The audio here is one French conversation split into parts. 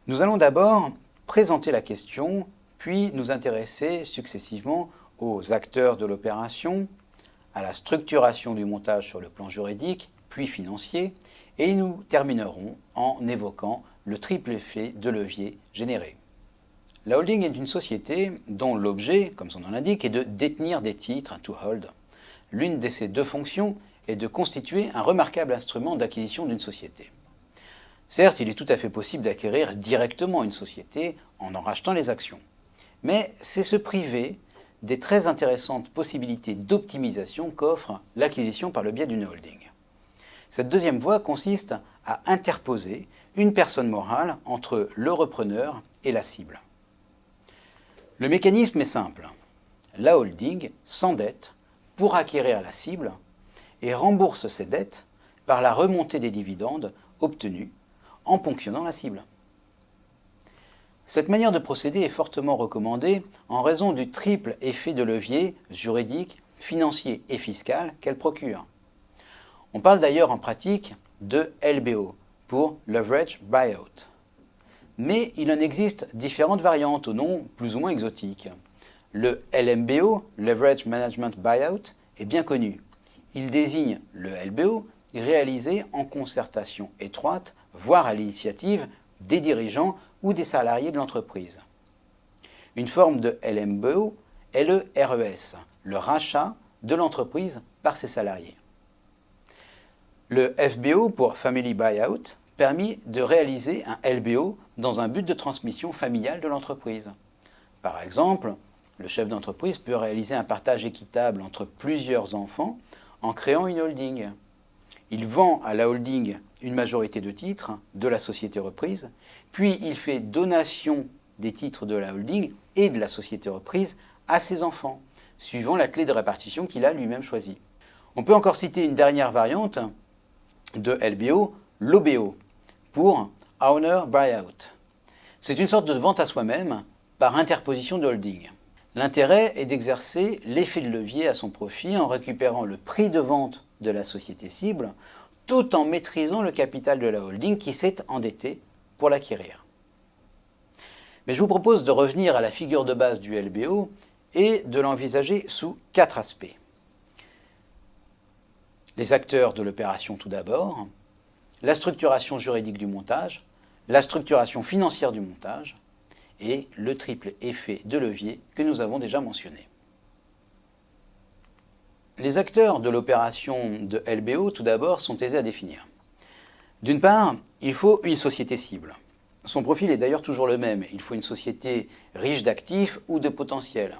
Nous allons d'abord présenter la question, puis nous intéresser successivement aux acteurs de l'opération, à la structuration du montage sur le plan juridique, puis financier, et nous terminerons en évoquant le triple effet de levier généré. La holding est une société dont l'objet, comme son nom l'indique, est de détenir des titres, to hold. L'une de ces deux fonctions est de constituer un remarquable instrument d'acquisition d'une société. Certes, il est tout à fait possible d'acquérir directement une société en rachetant les actions. Mais c'est se priver des très intéressantes possibilités d'optimisation qu'offre l'acquisition par le biais d'une holding. Cette deuxième voie consiste à interposer une personne morale entre le repreneur et la cible. Le mécanisme est simple. La holding s'endette pour acquérir la cible et rembourse ses dettes par la remontée des dividendes obtenus en ponctionnant la cible. Cette manière de procéder est fortement recommandée en raison du triple effet de levier juridique, financier et fiscal qu'elle procure. On parle d'ailleurs en pratique de LBO, pour Leverage Buyout. Mais il en existe différentes variantes au nom plus ou moins exotique. Le LMBO, Leverage Management Buyout, est bien connu. Il désigne le LBO réalisé en concertation étroite, voire à l'initiative des dirigeants ou des salariés de l'entreprise. Une forme de LMBO est le RES, le rachat de l'entreprise par ses salariés. Le FBO, pour Family Buyout, permet de réaliser un LBO dans un but de transmission familiale de l'entreprise. Par exemple, le chef d'entreprise peut réaliser un partage équitable entre plusieurs enfants en créant une holding. Il vend à la holding une majorité de titres de la société reprise, puis il fait donation des titres de la holding et de la société reprise à ses enfants, suivant la clé de répartition qu'il a lui-même choisie. On peut encore citer une dernière variante de LBO, l'OBO, pour Owner Buyout. C'est une sorte de vente à soi-même par interposition de holding. L'intérêt est d'exercer l'effet de levier à son profit en récupérant le prix de vente de la société cible tout en maîtrisant le capital de la holding qui s'est endettée pour l'acquérir. Mais je vous propose de revenir à la figure de base du LBO et de l'envisager sous 4 aspects. Les acteurs de l'opération tout d'abord, la structuration juridique du montage, la structuration financière du montage et le triple effet de levier que nous avons déjà mentionné. Les acteurs de l'opération de LBO, tout d'abord, sont aisés à définir. D'une part, il faut une société cible. Son profil est d'ailleurs toujours le même. Il faut une société riche d'actifs ou de potentiel.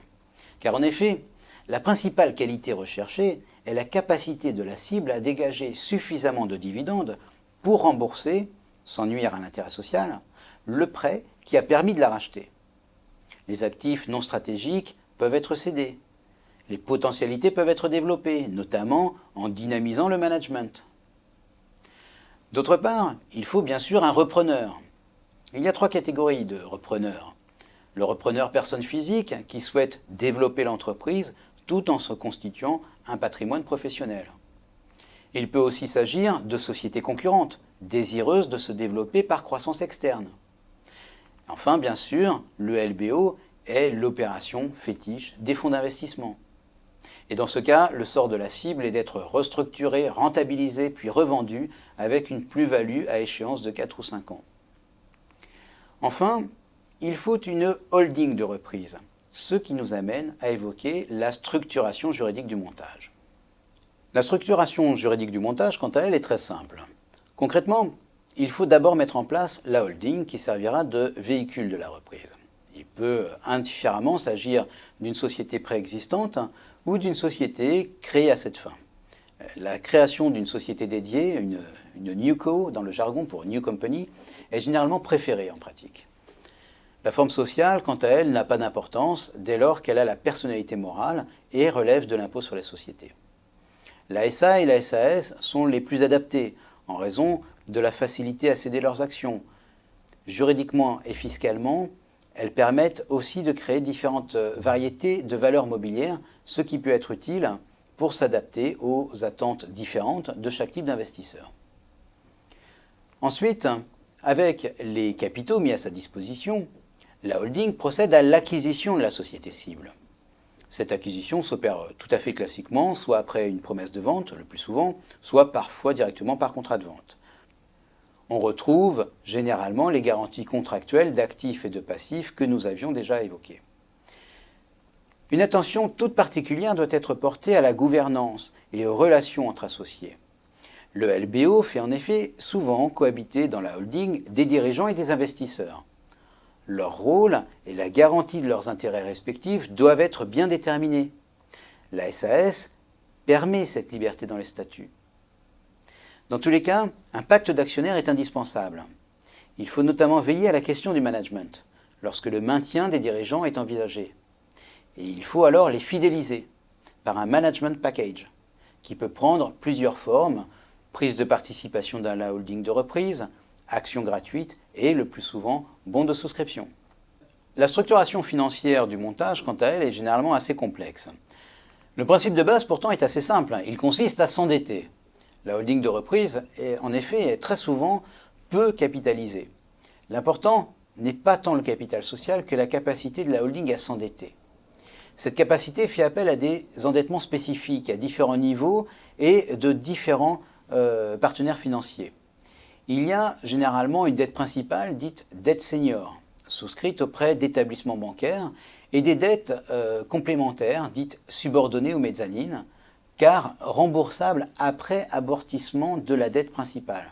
Car en effet, la principale qualité recherchée est la capacité de la cible à dégager suffisamment de dividendes pour rembourser, sans nuire à l'intérêt social, le prêt qui a permis de la racheter. Les actifs non stratégiques peuvent être cédés. Les potentialités peuvent être développées, notamment en dynamisant le management. D'autre part, il faut bien sûr un repreneur. Il y a 3 catégories de repreneurs. Le repreneur personne physique qui souhaite développer l'entreprise tout en se constituant un patrimoine professionnel. Il peut aussi s'agir de sociétés concurrentes, désireuses de se développer par croissance externe. Enfin, bien sûr, le LBO est l'opération fétiche des fonds d'investissement. Et dans ce cas, le sort de la cible est d'être restructuré, rentabilisé, puis revendu avec une plus-value à échéance de 4 ou 5 ans. Enfin, il faut une holding de reprise, ce qui nous amène à évoquer la structuration juridique du montage. La structuration juridique du montage, quant à elle, est très simple. Concrètement, il faut d'abord mettre en place la holding qui servira de véhicule de la reprise. Il peut indifféremment s'agir d'une société préexistante ou d'une société créée à cette fin. La création d'une société dédiée, une newco dans le jargon pour new company, est généralement préférée en pratique. La forme sociale, quant à elle, n'a pas d'importance dès lors qu'elle a la personnalité morale et relève de l'impôt sur les sociétés. La SA et la SAS sont les plus adaptées en raison de la facilité à céder leurs actions. Juridiquement et fiscalement, elles permettent aussi de créer différentes variétés de valeurs mobilières, ce qui peut être utile pour s'adapter aux attentes différentes de chaque type d'investisseur. Ensuite, Avec les capitaux mis à sa disposition, la holding procède à l'acquisition de la société cible. Cette acquisition s'opère tout à fait classiquement, soit après une promesse de vente, le plus souvent, soit parfois directement par contrat de vente. On retrouve généralement les garanties contractuelles d'actifs et de passifs que nous avions déjà évoquées. Une attention toute particulière doit être portée à la gouvernance et aux relations entre associés. Le LBO fait en effet souvent cohabiter dans la holding des dirigeants et des investisseurs. Leur rôle et la garantie de leurs intérêts respectifs doivent être bien déterminés. La SAS permet cette liberté dans les statuts. Dans tous les cas, un pacte d'actionnaires est indispensable. Il faut notamment veiller à la question du management, lorsque le maintien des dirigeants est envisagé. Et il faut alors les fidéliser par un management package, qui peut prendre plusieurs formes: prise de participation dans la holding de reprise, actions gratuites et, le plus souvent, bons de souscription. La structuration financière du montage, quant à elle, est généralement assez complexe. Le principe de base, pourtant, est assez simple. Il consiste à s'endetter. La holding de reprise, en effet, est très souvent peu capitalisée. L'important n'est pas tant le capital social que la capacité de la holding à s'endetter. Cette capacité fait appel à des endettements spécifiques à différents niveaux et de différents partenaires financiers. Il y a généralement une dette principale dite dette senior, souscrite auprès d'établissements bancaires, et des dettes complémentaires dites subordonnées ou mezzanines, car remboursables après amortissement de la dette principale.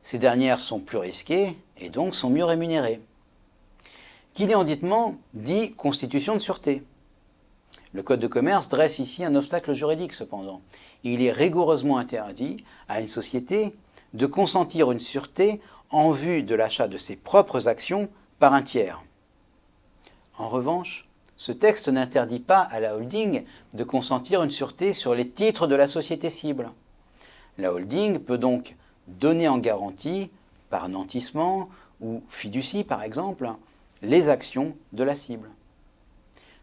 Ces dernières sont plus risquées et donc sont mieux rémunérées. Qui dit endettement dit constitution de sûreté. Le Code de commerce dresse ici un obstacle juridique cependant. Il est rigoureusement interdit à une société de consentir une sûreté en vue de l'achat de ses propres actions par un tiers. En revanche, ce texte n'interdit pas à la holding de consentir une sûreté sur les titres de la société cible. La holding peut donc donner en garantie, par nantissement ou fiducie par exemple, les actions de la cible.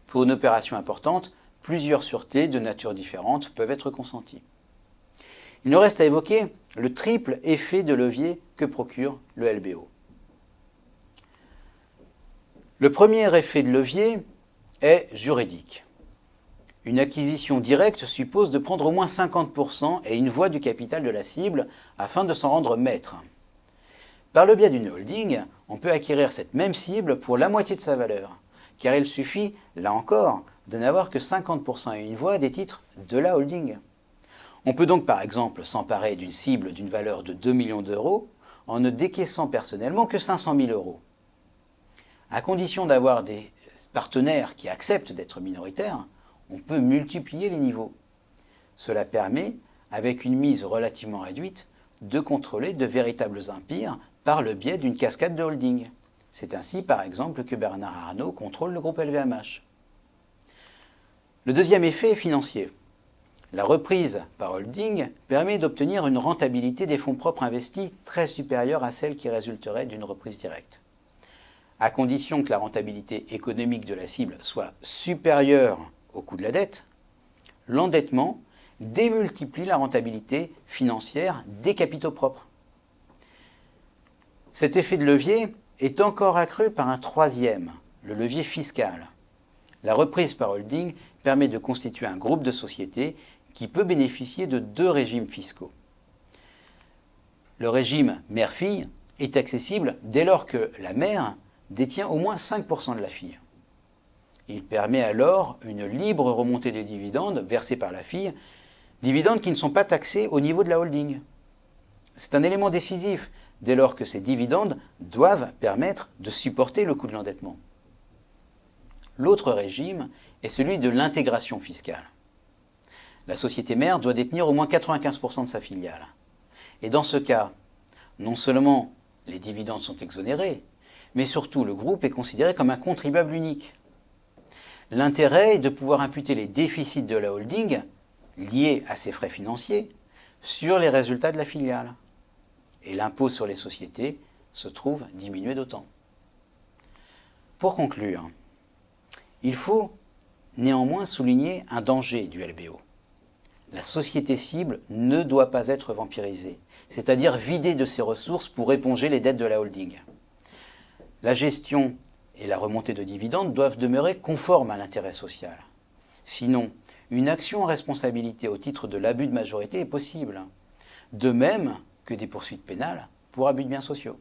Pour une opération importante, plusieurs sûretés de nature différente peuvent être consenties. Il nous reste à évoquer le triple effet de levier que procure le LBO. Le premier effet de levier est juridique. Une acquisition directe suppose de prendre au moins 50% et une voix du capital de la cible afin de s'en rendre maître. Par le biais d'une holding, on peut acquérir cette même cible pour la moitié de sa valeur, car il suffit, là encore, de n'avoir que 50% et une voix des titres de la holding. On peut donc par exemple s'emparer d'une cible d'une valeur de 2 millions d'euros en ne décaissant personnellement que 500 000 euros. À condition d'avoir des partenaires qui acceptent d'être minoritaires, on peut multiplier les niveaux. Cela permet, avec une mise relativement réduite, de contrôler de véritables empires par le biais d'une cascade de holding. C'est ainsi, par exemple, que Bernard Arnault contrôle le groupe LVMH. Le deuxième effet est financier. La reprise par holding permet d'obtenir une rentabilité des fonds propres investis très supérieure à celle qui résulterait d'une reprise directe. À condition que la rentabilité économique de la cible soit supérieure au coût de la dette, l'endettement démultiplie la rentabilité financière des capitaux propres. Cet effet de levier est encore accru par un troisième, le levier fiscal. La reprise par holding permet de constituer un groupe de sociétés qui peut bénéficier de deux régimes fiscaux. Le régime mère-fille est accessible dès lors que la mère détient au moins 5% de la fille. Il permet alors une libre remontée des dividendes versés par la fille, dividendes qui ne sont pas taxés au niveau de la holding. C'est un élément décisif dès lors que ces dividendes doivent permettre de supporter le coût de l'endettement. L'autre régime est celui de l'intégration fiscale. La société mère doit détenir au moins 95% de sa filiale. Et dans ce cas, non seulement les dividendes sont exonérés, mais surtout le groupe est considéré comme un contribuable unique. L'intérêt est de pouvoir imputer les déficits de la holding, liés à ses frais financiers, sur les résultats de la filiale. Et l'impôt sur les sociétés se trouve diminué d'autant. Pour conclure, il faut néanmoins souligner un danger du LBO. La société cible ne doit pas être vampirisée, c'est-à-dire vidée de ses ressources pour éponger les dettes de la holding. La gestion et la remontée de dividendes doivent demeurer conformes à l'intérêt social. Sinon, une action en responsabilité au titre de l'abus de majorité est possible, de même que des poursuites pénales pour abus de biens sociaux.